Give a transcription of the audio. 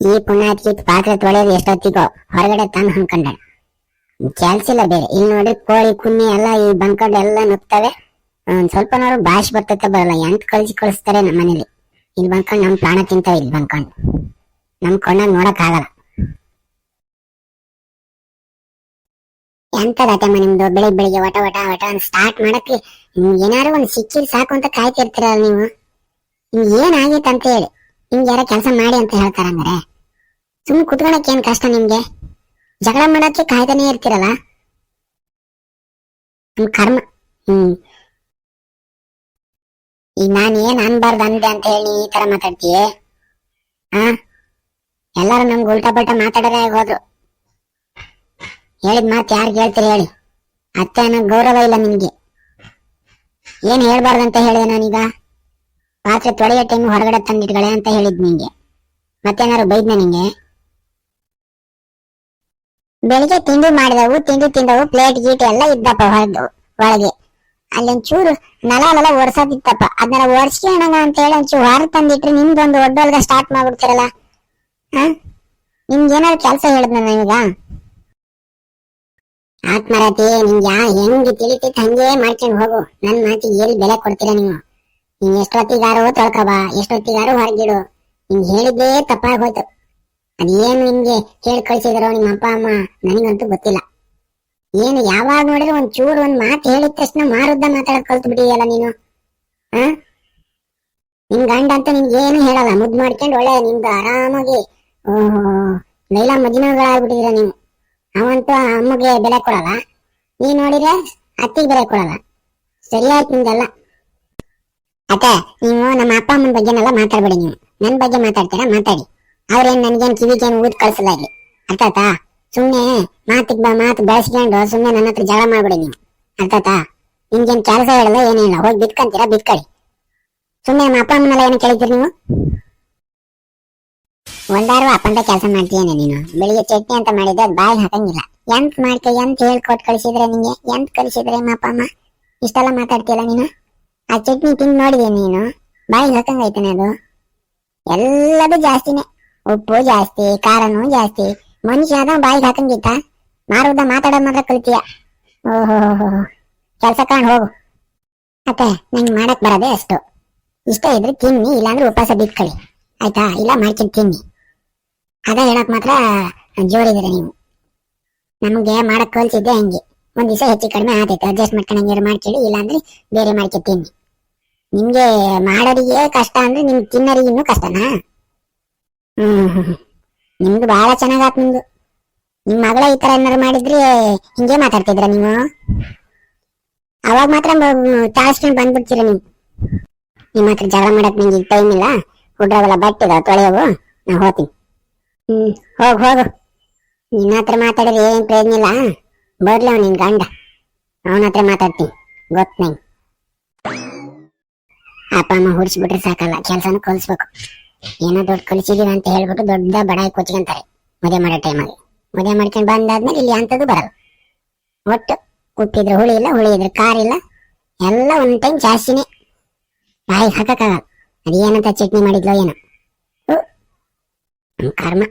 ಈ ಪುಣ್ಯಾತ್ಕಿ ಪಾತ್ರೆ ತೊಳೆಯೋದು ಎಷ್ಟೊತ್ತಿಗೋ ಹೊರಗಡೆ ತಾನು ಅನ್ಕೊಂಡ ಕೆಲ್ಸ ಇಲ್ಲ ಬೇರೆ. ಇಲ್ಲಿ ನೋಡಿ ಕೋಳಿ ಕುನ್ನಿ ಎಲ್ಲ ಈ ಬಂಕೊಂಡು ಎಲ್ಲ ನುಗ್ತವೆ. ಒಂದ್ ಸ್ವಲ್ಪನಾದ್ರು ಭಾಷೆ ಬರ್ತೈತೆ ಬರಲ್ಲ. ಎಂತ ಕಳಿಸ್ತಾರೆ ನಮ್ಮ ಮನೇಲಿ. ಇಲ್ಲಿ ಬಂದ್ಕೊಂಡು ನಮ್ ಪ್ರಾಣ ತಿಂತಾವೆ. ಇಲ್ಲಿ ಬಂದ್ಕೊಂಡು ನಮ್ ಕೊಂಡಾಗ ನೋಡಕ್ ಆಗಲ್ಲ. ಎಂತದಟಮ್ಮ ನಿಮ್ದು ಬೆಳಿಗ್ಗೆ ವಟ ವಟ ವಟ ಅಂತ ಸ್ಟಾರ್ಟ್ ಮಾಡಕ್ಕೆ ಏನಾರು ಒಂದ್ ಸಿಕ್ಕಿದ್ ಸಾಕು ಅಂತ ಕಾಯ್ತಿರ್ತೀರಲ್ಲ ನೀವು. ನಿಮ್ಗೆ ಏನಾಗೈತೆ ಅಂತ ಹೇಳಿ ನಿಮ್ಗೆ ಯಾರ ಕೆಲಸ ಮಾಡಿ ಅಂತ ಹೇಳ್ತಾರಂದ್ರೆ ಸುಮ್ಮನೆ ಕುತ್ಕೊಳಕ್ ಏನ್ ಕಷ್ಟ ನಿಮ್ಗೆ? ಜಗಳ ಮಾಡಕ್ಕೆ ಕಾಯ್ತಾನೆ ಇರ್ತೀರಲ್ಲ. ನಮ್ ಕರ್ಮ. ಈಗ ನಾನ್ ಏನ್ ಅನ್ಬಾರ್ದು ಅಂದೆ ಅಂತ ಹೇಳಿ ಈ ತರ ಮಾತಾಡ್ತೀಯ? ಎಲ್ಲಾರು ನಮ್ಗೆ ಉಲ್ಟಾ ಪಲ್ಟಾ ಮಾತಾಡೋದೇ ಹೋದ್ರು. ಹೇಳಿದ್ ಮಾತು ಯಾರು ಕೇಳ್ತೀರಿ ಹೇಳಿ? ಅತ್ತೆ ಅನ್ನೋ ಗೌರವ ಇಲ್ಲ ನಿಮ್ಗೆ. ಏನ್ ಹೇಳ್ಬಾರ್ದಂತ ಹೇಳಿದೆ ನಾನೀಗ? ಪಾತ್ರೆ ತೊಳೆಯೋ ಟೈಮ್ ಹೊರಗಡೆ ತಂದಿಟ್ಗಳೇ ಅಂತ ಹೇಳಿದ್ ನಿಂಗೆ. ಮತ್ತೇನಾರು ಬೈದ್ನ ನಿಂಗೆ? ಬೆಳಿಗ್ಗೆ ತಿಂಡಿ ಮಾಡಿದವು, ತಿಂದವು, ಪ್ಲೇಟ್ ಗೀಟ್ ಎಲ್ಲ ಇದ್ದಪ್ಪ ಒಳಗೆ. ಅಲ್ಲೊಂಚೂರು ನಲ ಒರ್ಸೋದಿತ್ತಪ್ಪ. ಅದನ್ನೆಲ್ಲ ಒರ್ಸ್ಕೋಣ ಅಂತ ಹೇಳಿ ಒಂಚೂರು ಹೊರ ತಂದಿಟ್ರಿ ನಿಮ್ದೊಂದು ಒಡ್ಡೊಲ್ಗ ಸ್ಟಾರ್ಟ್ ಮಾಡ್ಬಿಡ್ತಿರಲ್ಲ. ನಿಮ್ಗೇನಾದ್ರು ಕೆಲಸ ಹೇಳಿದ್ನ ನಾನೀಗ? ಆತ್ಮರತಿ ನಿಮ್ಗೆ ಹೆಂಗ್ ತಿಳಿತೈತೆ ಹಂಗೆ ಮಾಡ್ಕೊಂಡು ಹೋಗು. ನನ್ ಮಾತಿಗೆ ಎಲ್ಲಿ ಬೆಲೆ ಕೊಡ್ತೀರಾ ನೀವು? ನೀನ್ ಎಷ್ಟೊತ್ತಿಗಾರು ತೊಳ್ಕೊಬಾ, ಎಷ್ಟೊತ್ತಿಗಾರು ಹೊರಗಿಡು. ನಿಮ್ಗೆ ಹೇಳಿದ್ದೇ ತಪ್ಪಾಗೋಯ್ತು. ಅದೇನು ನಿಮ್ಗೆ ಹೇಳಿ ಕಳ್ಸಿದಾರೋ ನಿಮ್ಮ ಅಪ್ಪ ಅಮ್ಮ ನನಗಂತೂ ಗೊತ್ತಿಲ್ಲ. ಏನು ಯಾವಾಗ ನೋಡಿದ್ರೆ ಒಂದ್ ಮಾತು ಹೇಳಿದ ತಕ್ಷಣ ಮಾರುದ್ದ ಮಾತಾಡಕ್ ಕಲ್ತು ಬಿಟ್ಟಿದೆಯಲ್ಲ ನೀನು. ನಿಮ್ ಗಂಡ ಅಂತ ನಿಮ್ಗೆ ಏನು ಹೇಳಲ್ಲ. ಮುದ್ದು ಮಾಡ್ಕೊಂಡು ಒಳ್ಳೆ ನಿಮ್ದು ಆರಾಮಾಗಿ ಲೈಲಾ ಮಜ್ನುಗಳಾಗ್ಬಿಟ್ಟಿದೀರ ನೀವು. ಅವಂತೂ ಅಮ್ಮಗೆ ಬೆಲೆ ಕೊಡಲ್ಲ, ನೀವ್ ನೋಡಿದ್ರೆ ಅತ್ತಿಗೆ ಬೆಲೆ ಕೊಡಲ್ಲ. ಸರಿಯಾಯ್ತು ನಿಮ್ದೆಲ್ಲ. ಅತ್ತೆ ನೀವು ನಮ್ಮ ಅಪ್ಪ ಅಮ್ಮನ ಬಗ್ಗೆನೆಲ್ಲ ಮಾತಾಡ್ಬೇಡಿ. ನೀವು ನನ್ ಬಗ್ಗೆ ಮಾತಾಡ್ತೀರಾ ಮಾತಾಡಿ. ಅವ್ರೇನ್ ನನ್ಗೇನ್ ಕಿವಿಗೇನು ಊದ್ ಕಳ್ಸಲ್ಲ ಇಲ್ಲಿ. ಅರ್ಥ ಆಯ್ತಾ? ಸುಮ್ನೆ ಮಾತು ಬೆಳೆಸ್ಕೊಂಡು ಸುಮ್ನೆ ನನ್ನ ಹತ್ರ ಜಗಳ ಮಾಡ್ಬೇಡಿ ನೀವು. ಅರ್ಥ ಆಯ್ತಾ? ನಿಮ್ಗೇನ್ ಕೆಲಸ ಹೇಳಲ್ಲ ಏನಿಲ್ಲ. ಹೋಗಿ ಬಿತ್ಕಂತೀರಾ ಬಿತ್ಕಳಿ. ಸುಮ್ನೆ ನಮ್ಮ ಅಪ್ಪ ಅಮ್ಮನೆಲ್ಲ ಏನು ಕೇಳಿದ್ರಿ ನೀವು? ಒಂದಾರು ಅಪ್ಪಂತ ಕೆಲಸ ಮಾಡ್ತೀಯೇನೆ ನೀನು? ಬೆಳಿಗ್ಗೆ ಚಟ್ನಿ ಅಂತ ಮಾಡಿದ್ರೆ ಅದ್ ಬಾಯಿ ಹಾಕಂಗಿಲ್ಲ. ಎಂತ ಹೇಳ್ಕೊಟ್ ಕಳಿಸಿದ್ರೆ ನಿಂಗೆ? ಎಂತ ಕಳಿಸಿದ್ರೆ ನಿಮ್ಮ ಅಪ್ಪ ಅಮ್ಮ? ಇಷ್ಟೆಲ್ಲ ಮಾತಾಡ್ತೀಯಲ್ಲ ನೀನು. ಆ ಚಟ್ನಿ ತಿಂದು ನೋಡಿದೆ ನೀನು? ಬಾಯಿ ಹಾಕಂಗೈತಾನೆ ಅದು. ಎಲ್ಲದೂ ಜಾಸ್ತಿನೇ. ಉಪ್ಪು ಜಾಸ್ತಿ, ಖಾರನೂ ಜಾಸ್ತಿ. ಮನುಷ್ಯ ಅದ ಬಾಯಿಗೆ ಹಾಕಂಗಿತ್ತ? ಮಾರುದ ಮಾತಾಡೋದ್ ಮಾತ್ರ ಕಲಿತೀಯ. ಓಹೋ ಕೆಲ್ಸ ಕಾಣ್ ಹೋಗು. ಅತ್ತೆ ನಂಗೆ ಮಾಡಕ್ ಬರದೆ ಅಷ್ಟು. ಇಷ್ಟ ಇದ್ರೆ ತಿನ್ನಿ, ಇಲ್ಲಾಂದ್ರೆ ಉಪವಾಸ ಬಿಟ್ಕೊಳ್ಳಿ. ಆಯ್ತಾ? ಇಲ್ಲ ಮಾಡ್ಕೊಂಡು ತಿನ್ನಿ. ಅದ ಹೇಳಕ್ ಮಾತ್ರ ಜೋರಿದ್ದೀರ ನೀವು. ನಮಗೆ ಮಾಡಕ್ ಕಲ್ಸಿದ್ದೆ ಹಂಗೆ. ಒಂದ್ ದಿವಸ ಹೆಚ್ಚು ಕಡಿಮೆ ಆತೈತೆ, ಅಡ್ಜಸ್ಟ್ ಮಾಡ್ಕೊಂಡಂಗೆ ಮಾಡ್ಕೊಳ್ಳಿ. ಇಲ್ಲಾಂದ್ರೆ ಬೇರೆ ಮಾಡ್ಕೊಂಡು ತಿನ್ನಿ. ನಿಮ್ಗೆ ಮಾಡೋರಿಗೆ ಕಷ್ಟ ಅಂದ್ರೆ ನಿಮ್ಗೆ ತಿನ್ನೋರಿಗೆ ಇನ್ನೂ ಕಷ್ಟನಾ? ನಿಮ್ದು ಬಹಳ ಚೆನ್ನಾಗಾತ್ ನಿಮ್ದು. ನಿಮ್ ಮಗಳ ಈ ತರ ಏನಾರು ಮಾಡಿದ್ರೆ ಹಿಂಗೆ ಮಾತಾಡ್ತಿದ್ರ ನೀವು? ಅವಾಗ ಮಾತ್ರ ತಾಳ್ಸ್ಕೊಂಡ್ ಬಂದ್ಬಿಡ್ತೀರ ನೀವು. ನಿಮ್ಮ ಹತ್ರ ಜಗಳ ಮಾಡಕ್ ನಂಗೆ ಟೈಮ್ ಇಲ್ಲ. ಹುಡ್ರವೆಲ್ಲ ಬಟ್ಟಿದ ತೊಳೆಯವು, ನಾ ಹೋಗ್ತೀನಿ. ಹೋಗು. ನಿನ್ನ ಹತ್ರ ಮಾತಾಡಿದ್ರೆ ಏನ್ ಪ್ರಯೋಜನ ಇಲ್ಲ. ಬರ್ಲಿ ನಿನ್ ಗಂಡ, ಅವನ ಹತ್ರ ಮಾತಾಡ್ತೀನಿ. ಗೊತ್ತ ನಂಗೆ. ಅಪ್ಪ ಅಮ್ಮ ಹುಡ್ಸ್ಬಿಟ್ರೆ ಸಾಕಲ್ಲ, ಕೆಲ್ಸನೂ ಕಲಿಸ್ಬೇಕು. ಏನೋ ದೊಡ್ಡ ಕಲಿಸಿದೀವಿ ಅಂತ ಹೇಳ್ಬಿಟ್ಟು ದೊಡ್ಡ ಬಡಾಯಿ ಕೊಚ್ಕೊಂತಾರೆ ಮದುವೆ ಮಾಡೋ ಟೈಮಲ್ಲಿ. ಮದುವೆ ಮಾಡ್ಕೊಂಡು ಬಂದಾದ್ಮೇಲೆ ಇಲ್ಲಿ ಅಂತದ್ದು ಬರಲ್ಲ. ಒಟ್ಟು ಉಪ್ಪಿದ್ರೆ ಹುಳಿ ಇಲ್ಲ, ಹುಳಿ ಇದ್ರೆ ಖಾರ ಇಲ್ಲ, ಎಲ್ಲ ಒಂದ್ ಟೈಮ್ ಜಾಸ್ತಿನೇ. ಬಾಯಿಗೆ ಹಾಕಕ್ಕಾಗಲ್ಲ. ಅದೇನಂತ ಚಟ್ನಿ ಮಾಡಿದ್ಲೋ ಏನೋ. ಕರ್ಮ.